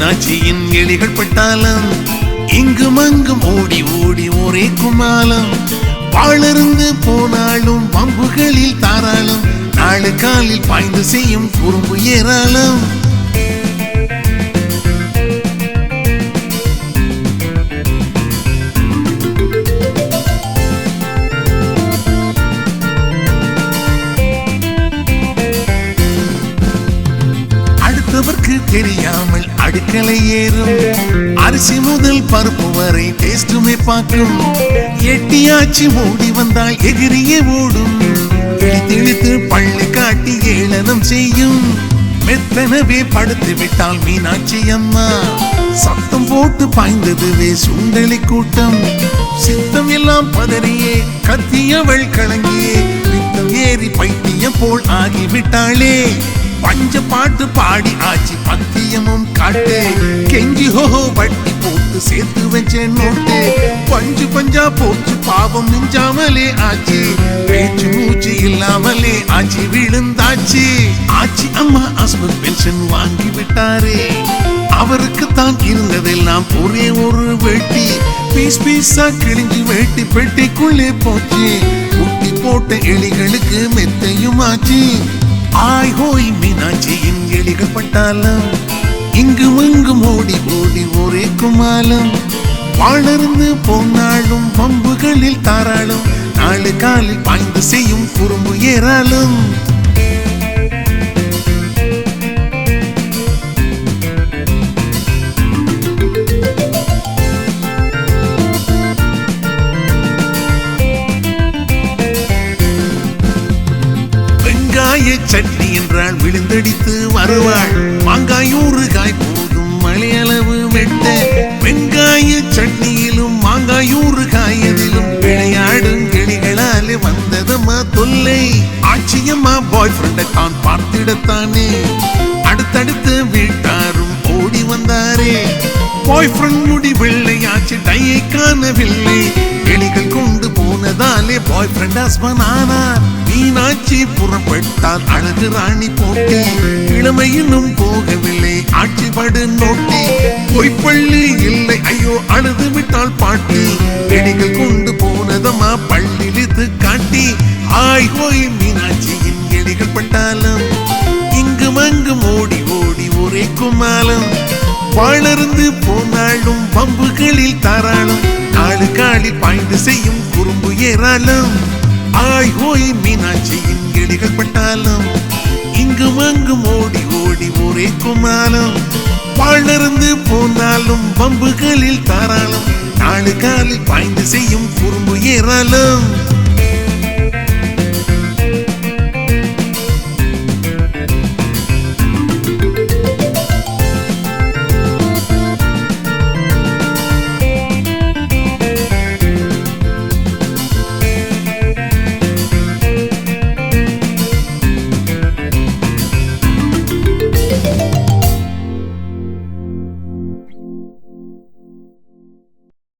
மீனாட்சியின் எலிகள் பட்டாளம் இங்கும் அங்கும் ஓடி ஓடி ஒரே குமாலம் வாழருந்து போனாலும் வம்புகளில் தாராளம் நாலு காலில் பாய்ந்து செய்யும் குறும்பு ஏராளம் அடுத்தவர்க்கு தெரியாமல் அடுக்களை ஏறும் அரிசி முதல் பருப்பு வரை டேஸ்டுமே பார்க்கும் எட்டியாச்சி ஓடி வந்தால் எகிரியே ஓடும் திழித்து பள்ளி காட்டி ஏளனம் செய்யும் மெத்தனவே படுத்து விட்டால் மீனாட்சி அம்மா சத்தம் போட்டு பாய்ந்ததுவே சுண்டலி கூட்டம் சித்தம் எல்லாம் பதறியே கத்தியவள் கலங்கியே வித்தம் ஏறி பைத்தியம் போல் ஆகிவிட்டாளே பஞ்ச பாட்டு பாடி ஆச்சு பத்தியமும் காட்டு கெஞ்சி ஹோஹோ வட்டி போட்டு சேர்த்து வச்ச நோட்டு பஞ்சு பஞ்சா போச்சு பாவம் மிஞ்சாமலே ஆச்சு பேச்சு மூச்சு இல்லாமலே ஆச்சு விழுந்தாச்சு ஆச்சி அம்மா ஹஸ்பண்ட் பென்ஷன் வாங்கி விட்டாரே அவருக்கு தான் இருந்ததெல்லாம் ஒரே ஒரு வெட்டி பீஸ் பீஸா கிழிஞ்சு வெட்டி பெட்டிக்குள்ளே போச்சு குட்டி போட்ட எலிகளுக்கு மெத்தையும் ஆச்சு ஆய் ஹோய் மீனாட்சியின் எலிகள் பட்டாளம் இங்கும் அங்கும் ஓடி ஓடி ஒரே குமாலம் வாழருந்து போனாலும் வம்புகளில் தாராளம் நாலு காலில் பாய்ந்து செய்யும் குறும்பு ஏராளம் சட்னி என்றால் விழுந்தடித்து வருவாள் மாங்காயூறுகாய் போதும் மலையளவு வெட்ட வெங்காய சட்னியிலும் மாங்காயூறுகாயதிலும் விளையாடும் கிளிகளாலே வந்ததம்மா தொல்லை ஆட்சியம்மா பாய் ஃப்ரெண்டை தான் பார்த்திடத்தானே அடுத்தடுத்து வீட்டாரும் ஓடி வந்தாரே பாய் ஃப்ரெண்ட் முடி வெள்ளையாச்சு டையை காணவில்லை எலிகள் கொண்டு போனதாலே பாய் ஃப்ரெண்ட் ஹஸ்பண்ட் ஆனார் மீனாட்சி புறப்பட்டால் அழகு ராணி போட்டி இளமையிலும் போகவில்லை ஆட்சி படு நோட்டி பொய்ப்பள்ளி இல்லை ஐயோ அழுது விட்டால் பாட்டி எலிகள் கொண்டு போனதம்மா பள்ளிலித்து காட்டி ஆய் ஹோய் மீனாட்சியின் எலிகள் பட்டாளம் இங்கும் அங்கும் ஓடி ஓடி ஒரே குமாலம் வாழருந்து போனாலும் வம்புகளில் தாராளம் நாலு காலில் பாய்ந்து செய்யும் குறும்பு ஏராளம் ஆய் ஹோய் மீனாட்சியின் எலிகள் பட்டாளம் இங்கும் அங்கும் ஓடி ஓடி ஒரே குமாலம் வாழருந்து போனாலும் வம்புகளில் தாராளம் நாலு காலில் பாய்ந்து செய்யும் குறும்பு ஏராளம்